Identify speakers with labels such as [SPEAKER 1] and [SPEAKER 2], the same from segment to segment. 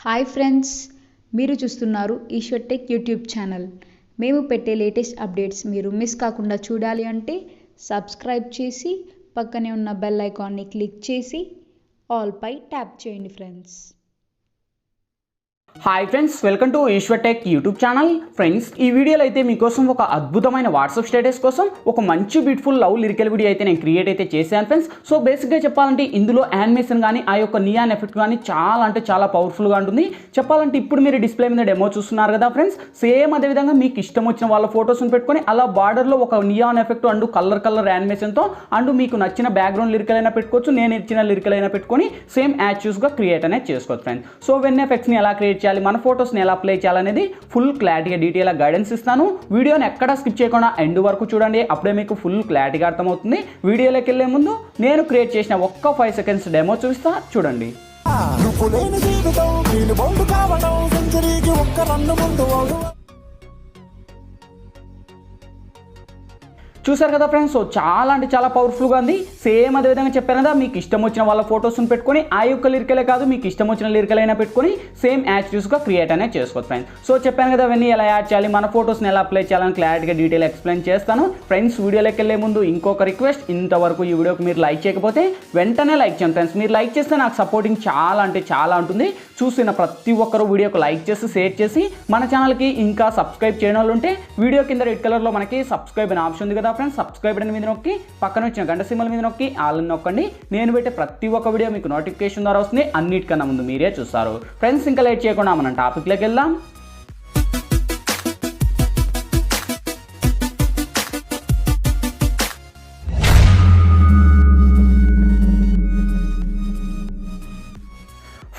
[SPEAKER 1] Hi friends, మీరు చూస్తున్నారు Eshwar tech YouTube channel. మేము పెట్టే లేటెస్ట్ అప్డేట్స్ మీరు మిస్ కాకుండా చూడాలి అంటే సబ్స్క్రైబ్ చేసి పక్కనే ఉన్న బెల్ ఐకాన్ని క్లిక్ చేసి ఆల్ పై ట్యాప్ చేయండి friends.
[SPEAKER 2] Hi friends, welcome to Eshwar tech YouTube channel. Friends, ఈ వీడియోలో అయితే మీకోసం ఒక అద్భుతమైన వాట్సాప్ స్టేటస్ కోసం ఒక మంచి బ్యూటిఫుల్ లవ్ లిరికల్ వీడియో అయితే నేను క్రియేట్ అయితే చేశాను ఫ్రెండ్స్. సో బేసిక్గా చెప్పాలంటే ఇందులో యానిమేషన్ కానీ ఆ యొక్క నియాన్ ఎఫెక్ట్ కానీ చాలా అంటే చాలా పవర్ఫుల్గా ఉంటుంది. చెప్పాలంటే ఇప్పుడు మీరు డిస్ప్లే మీద డెమో చూస్తున్నారు కదా ఫ్రెండ్స్, సేమ్ అదేవిధంగా మీకు ఇష్టం వచ్చిన వాళ్ళ ఫొటోస్ని పెట్టుకొని అలా బార్డర్లో ఒక నియాన్ ఎఫెక్ట్ అండ్ కలర్ యానిమేషన్తో అండ్ మీకు నచ్చిన బ్యాక్గ్రౌండ్ లిరికల్ అయినా పెట్టుకోవచ్చు, నేను ఇచ్చిన లిరికల్ అయినా పెట్టుకొని సేమ్ యాజ్ చూస్గా క్రియేట్ అనేది చేసుకోవచ్చు ఫ్రెండ్స్. సో వెన్ ఎఫెక్ట్స్ని ఎలా క్రియేట్ చేయాలి, మన ఫొటోస్ని ఎలా ప్లే చేయాలనేది ఫుల్ క్లారిటీగా డీటెయిల్గా గైడెన్స్ ఇస్తాను. వీడియోని ఎక్కడ స్కిప్ చేయకుండా ఎండ్ వరకు చూడండి, అప్పుడే మీకు ఫుల్ క్లారిటీగా అర్థమవుతుంది. వీడియోలోకి వెళ్ళే ముందు నేను క్రియేట్ చేసిన ఒక్క 5 సెకండ్స్ డెమో చూపిస్తా, చూడండి. చూసారు కదా ఫ్రెండ్స్, సో చాలా అంటే చాలా పవర్ఫుల్గా ఉంది. సేమ్ అదేవిధంగా చెప్పాను కదా, మీకు ఇష్టం వచ్చిన వాళ్ళ ఫొటోస్ని పెట్టుకొని ఆ యొక్క లిరికలే కాదు మీకు ఇష్టం వచ్చిన లిరికల్ అయినా పెట్టుకొని సేమ్ యాక్టివ్స్గా క్రియేట్ అనేది చేసుకోవచ్చు ఫ్రెండ్స్. సో చెప్పాను కదా, అవన్నీ ఎలా యాడ్ చేయాలి, మన ఫొటోస్ని ఎలా అప్లై చేయాలని క్లారిటీగా డీటెయిల్ ఎక్స్ప్లెయిన్ చేస్తాను ఫ్రెండ్స్. వీడియోలోకి వెళ్ళే ముందు ఇంకొక రిక్వెస్ట్, ఇంతవరకు ఈ వీడియోకి మీరు లైక్ చేయకపోతే వెంటనే లైక్ చేయండి ఫ్రెండ్స్. మీరు లైక్ చేస్తే నాకు సపోర్టింగ్ చాలా అంటే చాలా ఉంటుంది. చూసిన ప్రతి ఒక్కరు వీడియోకి లైక్ చేసి షేర్ చేసి మన ఛానల్కి ఇంకా సబ్స్క్రైబ్ చేయని వాళ్ళు ఉంటే వీడియో కింద రెడ్ కలర్లో మనకి సబ్స్క్రైబ్ అనే ఆప్షన్ ఉంది కదా ఫ్రెండ్స్, సబ్స్క్రైబ్ అనే మీద నొక్కి పక్కన వచ్చిన గంట సింబల్ మీద నొక్కి ఆల్ నొక్కండి. నేను పెట్టే ప్రతి ఒక్క వీడియో మీకు నోటిఫికేషన్ ద్వారా వస్తుంది, అన్నిటికన్నా ముందు మీరే చూస్తారు ఫ్రెండ్స్. ఇంకా లేట్ చేయకుండా మనం టాపిక్లోకి వెళ్దాం.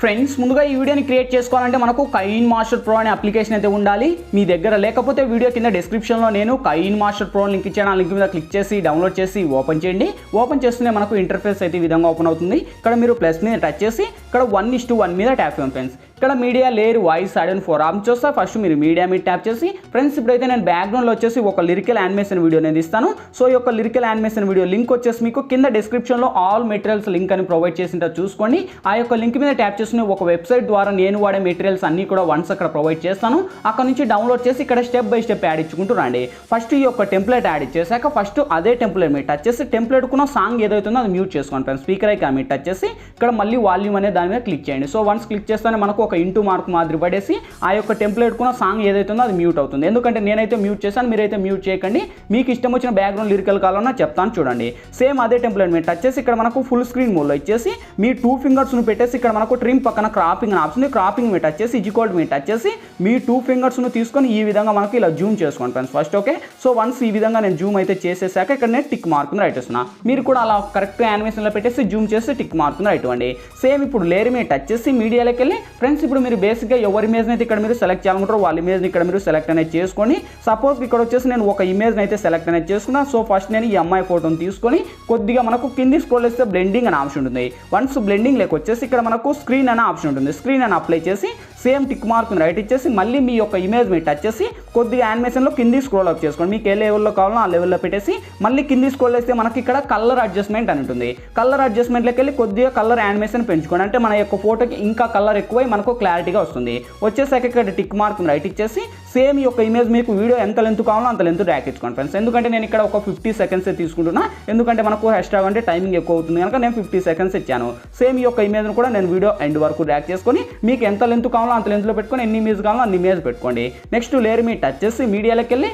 [SPEAKER 2] ఫ్రెండ్స్, ముందుగా ఈ వీడియోని క్రియేట్ చేసుకోవాలంటే మనకు కైన్ మాస్టర్ ప్రో అనే అప్లికేషన్ అయితే ఉండాలి. మీ దగ్గర లేకపోతే వీడియో కింద డిస్క్రిప్షన్లో నేను కైన్ మాస్టర్ ప్రో లింక్ ఇచ్చాను. ఆ లింక్ మీద క్లిక్ చేసి డౌన్లోడ్ చేసి ఓపెన్ చేయండి. ఓపెన్ చేస్తూనే మనకు ఇంటర్ఫేస్ అయితే ఈ విధంగా ఓపెన్ అవుతుంది. ఇక్కడ మీరు ప్లస్ మీద టచ్ చేసి ఇక్కడ 1:1 మీద ట్యాప్ చేయండి ఫ్రెండ్స్. ఇక్కడ media layer voice add and 4 option చూస్తా. ఫస్ట్ మీరు మీడియా మీద ట్యాప్ చేసి ఫ్రెండ్స్, ఇప్పుడైతే నేను బ్యాక్గ్రౌండ్లో వచ్చేసి ఒక లిరికల్ యానిమేషన్ వీడియో అనేది ఇస్తాను. సో ఈ యొక్క లిరికల్ యానిమేషన్ వీడియో లింక్ వచ్చేసి మీకు కింద డిస్క్రిప్షన్లో ఆల్ మెటీరియల్స్ లింక్ అని ప్రొవైడ్ చేసింటో చూసుకోండి. ఆ యొక్క లింక్ మీద ట్యాప్ చేసి ఒక వెబ్సైట్ ద్వారా నేను వాడే మెటీరియల్స్ అన్ని కూడా వన్స్ అక్కడ ప్రొవైడ్ చేస్తాను. అక్కడ నుంచి డౌన్లోడ్ చేసి ఇక్కడ స్టెప్ బై స్టెప్ యాడ్ ఇచ్చుకుంటూ రండి. ఫస్ట్ ఈ యొక్క టెంప్లెట్ యాడ్ ఇచ్చేసాక ఫస్ట్ అదే టెంప్లెట్ మీద టచ్ చేసి టెంప్లెట్ కున్న సాంగ్ ఏదైతుందో అది మ్యూట్ చేసుకోండి ఫ్రెండ్స్. స్పీకర్ ఐకాన్ మీద టచ్ చేసి ఇక్కడ మళ్ళీ వాల్యూమ్ అనే దాని మీద క్లిక్ చేయండి. సో వన్స్ క్లిక్ చేస్తేనే మనకు ఒక ఇంటూ మార్క్ మాదిరి పడేసి ఆ యొక్క టెంప్లెట్ కున్న సాంగ్ ఏదైతుందో అది మ్యూట్ అవుతుంది. ఎందుకంటే నేనైతే మ్యూట్ చేశాను, మీరైతే మ్యూట్ చేయకండి. మీకు ఇష్టం వచ్చిన బ్యాక్గ్రౌండ్ లిరికల్ కావాలన్నా చెప్తాను చూడండి. సేమ్ అదే టెంప్లెట్ మీద టచ్ చేసి ఇక్కడ మనకు ఫుల్ స్క్రీన్ మోడ్లో ఇచ్చేసి మీ 2 ఫింగర్స్ను పెట్టేసి ఇక్కడ మనకు ట్రిమ్ పక్కన క్రాపింగ్ అని ఆప్షన్, క్రాపింగ్ మీద టచ్ చేసి ఈక్వల్ మీద టచ్ చేసి మీ 2 ఫింగర్స్ను తీసుకొని ఈ విధంగా మనకి ఇలా జూమ్ చేసుకోండి friends first. Okay, so once ఈ విధంగా నేను జూమ్ అయితే చేసేసాక ఇక్కడ నేను టిక్ మార్క్ రైట్ ఇస్తున్నా. మీరు కూడా అలా కరెక్ట్ యానిమేషన్లో పెట్టేసి జూమ్ చేసి టిక్ మార్క్ రైట్ ఇవ్వండి. సేమ్ ఇప్పుడు లేయర్ మీద టచ్ చేసి మీడియాలోకి వెళ్ళి ఫ్రెండ్స్, ఇప్పుడు మీరు బేసిక్గా ఎవరి ఇమేజ్ అయితే ఇక్కడ మీరు సెలెక్ట్ చేయాలనుకుంటారో వాళ్ళ ఇమేజ్ని ఇక్కడ మీరు సెలెక్ట్ అనేది చేసుకోండి. సపోజ్ ఇక్కడ వచ్చేసి నేను ఒక ఇమేజ్ని అయితే సెలెక్ట్ అనేది చేసుకున్నా. సో ఫస్ట్ నేను ఈ అమ్మాయి ఫోటోని తీసుకొని కొద్దిగా మనకు కింది స్క్రోల్ చేస్తే బ్లెండింగ్ అనే ఆప్షన్ ఉంటుంది. వన్స్ బ్లెండింగ్ లేక వచ్చేసి ఇక్కడ మనకు స్క్రీన్ అనే ఆప్షన్ ఉంటుంది. స్క్రీన్ అని అప్లై చేసి సేమ్ టిక్ మార్క్ రైట్ ఇచ్చేసి మళ్ళీ మీ యొక్క ఇమేజ్ మీద టచ్ చేసి కొద్దిగా యానిమేషన్లో కింది స్క్రోల్ అప్ చేసుకోండి. మీకు ఏ లెవెల్లో కావాలో ఆ లెవెల్లో పెట్టేసి మళ్ళీ కింది స్క్రోల్ చేస్తే మనకి ఇక్కడ కలర్ అడ్జస్ట్మెంట్ అని ఉంటుంది. కలర్ అడ్జస్ట్మెంట్లోకి వెళ్ళి కొద్దిగా కలర్ యానిమేషన్ పెంచుకోండి. అంటే మన యొక్క ఫోటోకి ఇంకా కలర్ ఎక్కువై మనకు క్లారిటీగా వస్తుంది. వచ్చేసాక ఇక్కడ టిక్ మార్క్ రైట్ ఇచ్చేసి సేమ్ ఈ యొక్క ఇమేజ్ మీకు వీడియో ఎంత లెంత్ కావాలో అంత లెంత్ డ్రాగ్ ఇచ్చుకోండి ఫ్రెండ్స్. ఎందుకంటే నేను ఇక్కడ ఒక 50 సెకండ్స్ తీసుకుంటున్నా, ఎందుకంటే మనకు ఎక్స్ట్రా అంటే టైమింగ్ ఎక్కువ అవుతుంది కనుక నేను 50 సెకండ్స్ ఇచ్చాను. సేమ్ ఈ యొక్క ఇమేజ్ను కూడా నేను వీడియో ఎండ్ వరకు డ్రాగ్ చేసుకొని మీకు ఎంత లెంత్ కావాలో అంత లెంత్లో పెట్టుకొని ఎన్ని ఇమేజ్ కావాలో అన్ని ఇమేజ్ పెట్టుకోండి. నెక్స్ట్ లేయర్ మీద టచ్ చేసి మీడియాలోకి వెళ్ళి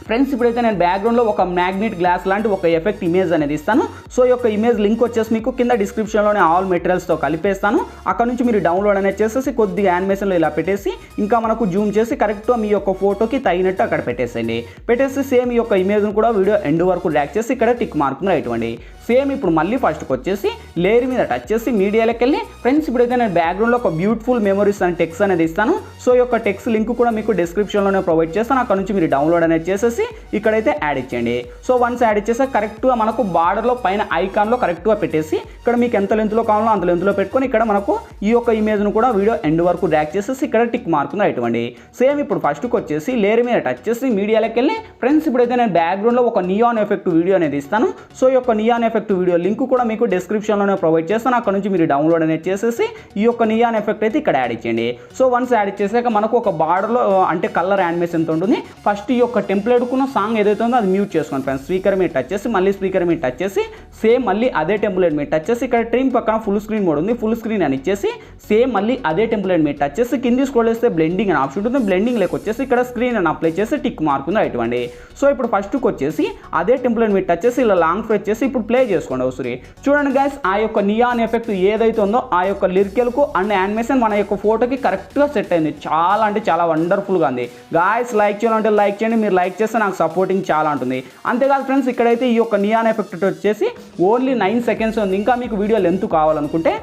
[SPEAKER 2] ఫ్రెండ్స్, ఇప్పుడైతే నేను బ్యాక్గ్రౌండ్లో ఒక మ్యాగ్నెట్ గ్లాస్ లాంటి ఒక ఎఫెక్ట్ ఇమేజ్ అనేది ఇస్తాను. సో ఈ యొక్క ఇమేజ్ లింక్ వచ్చేసి మీకు కింద డిస్క్రిప్షన్లోనే ఆల్ మెటీరియల్స్తో కలిపేస్తాను. అక్కడ నుంచి మీరు డౌన్లోడ్ అనేది చేసేసి కొద్దిగా యానిమేషన్లో ఇలా పెట్టేసి ఇంకా మనకు జూమ్ చేసి కరెక్ట్గా మీ యొక్క ఫోటోకి తగినట్టు అక్కడ పెట్టేసేయండి. పెట్టేసి సేమ్ ఈ యొక్క ఇమేజ్ను కూడా వీడియో ఎండ్ వరకు డ్రాగ్ చేసి ఇక్కడ టిక్ మార్క్ రైట్ ఇవ్వండి. సేమ్ ఇప్పుడు మళ్ళీ ఫస్ట్కి వచ్చేసి లేయర్ మీద టచ్ చేసి మీడియాలోకి వెళ్ళి ఫ్రెండ్స్, ఇప్పుడైతే నేను బ్యాక్గ్రౌండ్లో ఒక బ్యూటిఫుల్ మెమరీస్ అనే టెక్స్ట్ అనేది ఇస్తాను. సో ఈ యొక్క టెక్స్ట్ లింక్ కూడా మీకు డిస్క్రిప్షన్లోనే ప్రొవైడ్ చేస్తాను. అక్కడ నుంచి మీరు డౌన్లోడ్ అనేది చేసేసి ఇక్కడైతే యాడ్ ఇచ్చేయండి. సో వన్స్ యాడ్ ఇచ్చేసి కరెక్ట్గా మనకు బార్డర్లో పైన ఐకాన్లో కరెక్ట్గా పెట్టేసి ఇక్కడ మీకు ఎంత లెంత్లో కావాలో అంత లెంత్లో పెట్టుకొని ఇక్కడ మనకు ఈ యొక్క ఇమేజ్ను కూడా వీడియో ఎండ్ వరకు డ్రాగ్ చేసేసి ఇక్కడ టిక్ మార్క్ రైట్ ఇవ్వండి. సేమ్ ఇప్పుడు ఫస్ట్కి వచ్చేసి లేయర్ మీద టచ్ చేసి మీడియాలోకి వెళ్ళి ఫ్రెండ్స్, ఇప్పుడైతే నేను బ్యాక్గ్రౌండ్లో ఒక నియాన్ ఎఫెక్ట్ వీడియో అనేది ఇస్తాను. సో ఈ యొక్క neon effect effect video link కూడా మీకు డిస్క్రిప్షన్లోనే ప్రొవైడ్ చేస్తాను. అక్కడ నుంచి మీరు డౌన్లోడ్ అనేది చేసేసి ఈ యొక్క నియాన్ ఎఫెక్ట్ అయితే ఇక్కడ యాడ్ ఇచ్చేయండి. సో వన్స్ యాడ్ చేసాక మనకు ఒక బార్డర్లో అంటే కలర్ యానిమేషన్ ఎంత ఉంటుంది. ఫస్ట్ ఈ యొక్క టెంప్లెట్కున్న సాంగ్ ఏదైతే ఉందో అది మ్యూట్ చేసుకోండి ఫ్రెండ్స్. స్పీకర్ మీద టచ్ చేసి మళ్ళీ స్పీకర్ మీద టచ్ చేసి సేమ్ మళ్ళీ అదే టెంప్లెట్ మీద టచ్ చేసి ఇక్కడ ట్రిమ్ పక్కన ఫుల్ స్క్రీన్ మోడ్ ఉంది, ఫుల్ స్క్రీన్ అని ఇచ్చేసి సేమ్ మళ్ళీ అదే టెంప్లెట్ మీద టచ్ చేసి కింది స్క్రోల్ చేస్తే బ్లెండింగ్ అని ఆప్షన్ ఉంటుంది. బ్లెండింగ్ లేక వచ్చేసి ఇక్కడ స్క్రీన్ అని అప్లై చేసి టిక్ మార్క్ ఉంది ఇటువంటి. సో ఇప్పుడు ఫస్ట్కి వచ్చేసి అదే టెంప్లెట్ మీద టచ్ చేసి ఇలా లాంగ్ ప్రెస్ చేసి ఇప్పుడు ప్లే చేసుకోండి ఒకసారి. చూడండి గైస్, ఆ యొక్క నియాన్ ఎఫెక్ట్ ఏదైతే ఉందో ఆ యొక్క లిరికల్కు అండ్ యానిమేషన్ మన యొక్క ఫోటోకి కరెక్ట్గా సెట్ అయింది. చాలా అంటే చాలా వండర్ఫుల్గా ఉంది గాయస్. లైక్ చేయాలంటే లైక్ చేయండి, మీరు లైక్ చేస్తే నాకు సపోర్టింగ్ చాలా ఉంటుంది. అంతేకాదు ఫ్రెండ్స్, ఇక్కడైతే ఈ యొక్క నియాన్ ఎఫెక్ట్ వచ్చేసి ఓన్లీ 9 సెకండ్స్ ఉంది. ఇంకా మీకు వీడియో లెంత్ కావాలనుకుంటే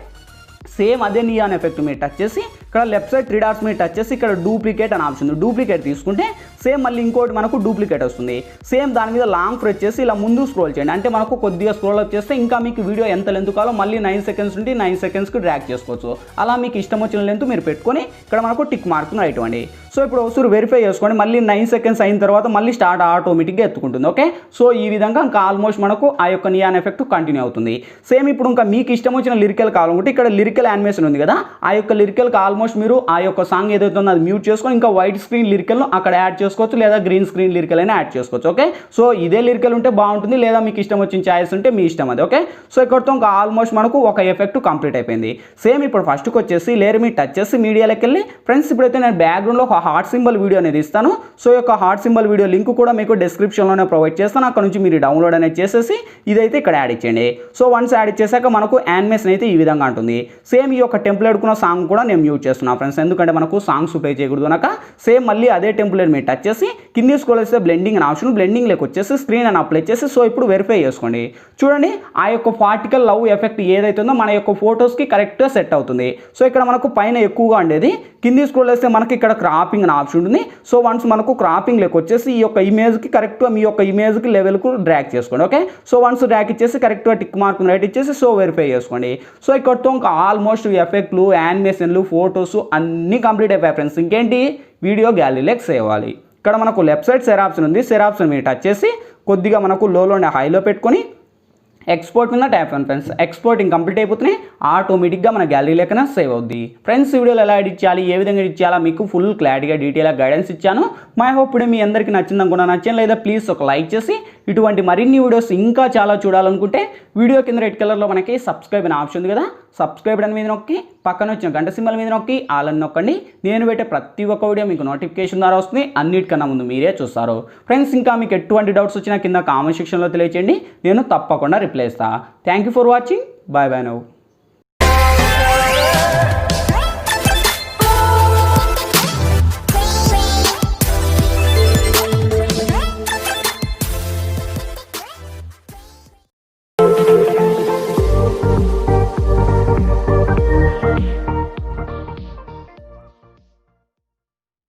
[SPEAKER 2] సేమ్ అదే నియాన్ ఎఫెక్ట్ మీద టచ్ చేసి ఇక్కడ లెఫ్ట్ సైడ్ 3 డాట్స్ మీద టచ్ చేసి ఇక్కడ డూప్లికేట్ అని ఆప్షన్ ఉంది. డూప్లికేట్ తీసుకుంటే సేమ్ మళ్ళీ ఇంకోటి మనకు డూప్లికేట్ వస్తుంది. సేమ్ దాని మీద లాంగ్ ప్రెస్ చేసి ఇలా ముందు స్క్రోల్ చేయండి. అంటే మనకు కొద్దిగా స్క్రోల్ అప్ చేస్తే ఇంకా మీకు వీడియో ఎంత లెంత్ కావాలో మళ్ళీ 9 సెకండ్స్ నుండి 9 సెకండ్స్కి డ్రాగ్ చేసుకోవచ్చు. అలా మీకు ఇష్టం వచ్చిన లెంత్ మీరు పెట్టుకొని ఇక్కడ మనకు టిక్ మార్క్ ఇటువంటి. సో ఇప్పుడు ఒకసారి వెరిఫై చేసుకోండి. మళ్ళీ 9 సెకండ్స్ అయిన తర్వాత మళ్ళీ స్టార్ట్ ఆటోమేటిక్గా ఎత్తుకుంటుంది. ఓకే, సో ఈ విధంగా ఇంకా ఆల్మోస్ట్ మనకు ఆ యొక్క నియాన్ ఎఫెక్ట్ కంటిన్యూ అవుతుంది. సేమ్ ఇప్పుడు ఇంకా మీకు ఇష్టం వచ్చిన లిరికల్ కావాలనుకుంటే ఇక్కడ లిరికల్ యానిమేషన్ ఉంది కదా, ఆ యొక్క లిరికల్కి ఆల్మోస్ట్ మీరు ఆ యొక్క సాంగ్ ఏదైతే ఉందో అది మ్యూట్ చేసుకొని ఇంకా వైట్ స్క్రీన్ లిరికల్ను అక్కడ యాడ్ చేసుకోవచ్చు, లేదా గ్రీన్ స్క్రీన్ లిరికల్ అయినా యాడ్ చేసుకోవచ్చు. ఓకే, సో ఇదే లిరికల్ ఉంటే బాగుంటుంది, లేదా మీకు ఇష్టం వచ్చిన ఛాయిస్ ఉంటే మీ ఇష్టం అది. ఓకే, సో ఇక్కడతో ఇంకా ఆల్మోస్ట్ మనకు ఒక ఎఫెక్ట్ కంప్లీట్ అయిపోయింది. సేమ్ ఇప్పుడు ఫస్ట్కి వచ్చేసి లేయర్ మీద టచ్ చేసి మీడియాలోకి వెళ్ళి ఫ్రెండ్స్ ఇప్పుడైతే నేను బ్యాక్గ్రౌండ్లో ఒక హార్ట్ సింబల్ వీడియో అనేది ఇస్తాను. సో ఈ యొక్క హార్ట్ సింబల్ వీడియో లింక్ కూడా మీకు డిస్క్రిప్షన్లోనే ప్రొవైడ్ చేస్తాను. అక్కడ నుంచి మీరు డౌన్లోడ్ అనేది చేసేసి ఇదైతే ఇక్కడ యాడ్ ఇచ్చేయండి. సో వన్స్ యాడ్ ఇచ్చేసాక మనకు యానిమేషన్ అయితే ఈ విధంగా ఉంటుంది. సేమ్ ఈ యొక్క టెంప్లెట్ కున్న సాంగ్ కూడా నేను మ్యూట్ చేస్తున్నాను ఫ్రెండ్స్, ఎందుకంటే మనకు సాంగ్స్ ప్లే చేయకూడదు కనుక. సేమ్ మళ్ళీ అదే టెంప్లెట్ మీద టచ్ చేసి కింది స్క్రోల్ చేస్తే బ్లెండింగ్ అని ఆప్షన్, బ్లెండింగ్ లేక వచ్చేసి స్క్రీన్ అని అప్లై చేసి సో ఇప్పుడు వెరిఫై చేసుకోండి. చూడండి, ఆ యొక్క పార్టికల్ లవ్ ఎఫెక్ట్ ఏదైతే ఉందో మన యొక్క ఫొటోస్కి కరెక్ట్గా సెట్ అవుతుంది. సో ఇక్కడ మనకు పైన ఎక్కువగా ఉండేది, కింది స్క్రోల్ చేస్తే మనకి ఇక్కడ క్రాపింగ్ అని ఆప్షన్ ఉంటుంది. సో వన్స్ మనకు క్రాపింగ్ లేక వచ్చేసి ఈ యొక్క ఇమేజ్కి కరెక్ట్గా మీ యొక్క ఇమేజ్కి లెవెల్కు డ్రాగ్ చేసుకోండి. ఓకే, సో వన్స్ డ్రాగ్ ఇచ్చేసి కరెక్ట్గా టిక్ మార్క్ రైట్ ఇచ్చేసి సో వెరిఫై చేసుకోండి. సో ఇక్కడతో ఇంకా ఆల్మోస్ట్ ఎఫెక్ట్లు, యానిమేషన్లు, ఫొటోస్ అన్నీ కంప్లీట్ అయిపోయాయి ఫ్రెండ్స్. ఇంకేంటి, వీడియో గ్యాలరీలోకి సేవ్ అవ్వాలి. ఇక్కడ మనకు లెఫ్ట్ సైడ్ షేర్ ఆప్షన్ ఉంది, షేర్ ఆప్షన్ మీద టచ్ చేసి కొద్దిగా మనకు లోనే హైలో పెట్టుకొని ఎక్స్పోర్ట్ మీద ట్యాప్ అండి ఫ్రెండ్స్. ఎక్స్పోర్టింగ్ కంప్లీట్ అయిపోతున్నాయి, ఆటోమేటిక్గా మన గ్యాలరీ లెక్కన సేవ్ అవుద్ది. ఫ్రెండ్స్, వీడియోలో ఎలా ఎడిట్ చేయాలి, ఏ విధంగా ఎడిట్ చేయాలో మీకు ఫుల్ క్లారిటీగా డీటెయిల్గా గైడెన్స్ ఇచ్చాను. మై హోప్ ఇప్పుడు మీ అందరికీ నచ్చిందనుకున్నా. నచ్చిన లేదా ప్లీజ్ ఒక లైక్ చేసి ఇటువంటి మరిన్ని వీడియోస్ ఇంకా చాలా చూడాలనుకుంటే వీడియో కింద రెడ్ కలర్లో మనకి సబ్స్క్రైబ్ అనే ఆప్షన్ ఉంది కదా, సబ్స్క్రైబ్ అని మీద నొక్కి పక్కన వచ్చిన గంట సింబల్ మీద నొక్కి ఆల్ అని నొక్కండి. నేను పెట్టే ప్రతి ఒక్క వీడియో మీకు నోటిఫికేషన్ ద్వారా వస్తుంది, అన్నిటికన్నా ముందు మీరే చూస్తారు. ఫ్రెండ్స్, ఇంకా మీకు ఎటువంటి డౌట్స్ వచ్చినా కింద కామెంట్ సెక్షన్లో తెలియచేయండి, నేను తప్పకుండా రిప్లై ఇస్తాను. Thank you for watching, bye bye now.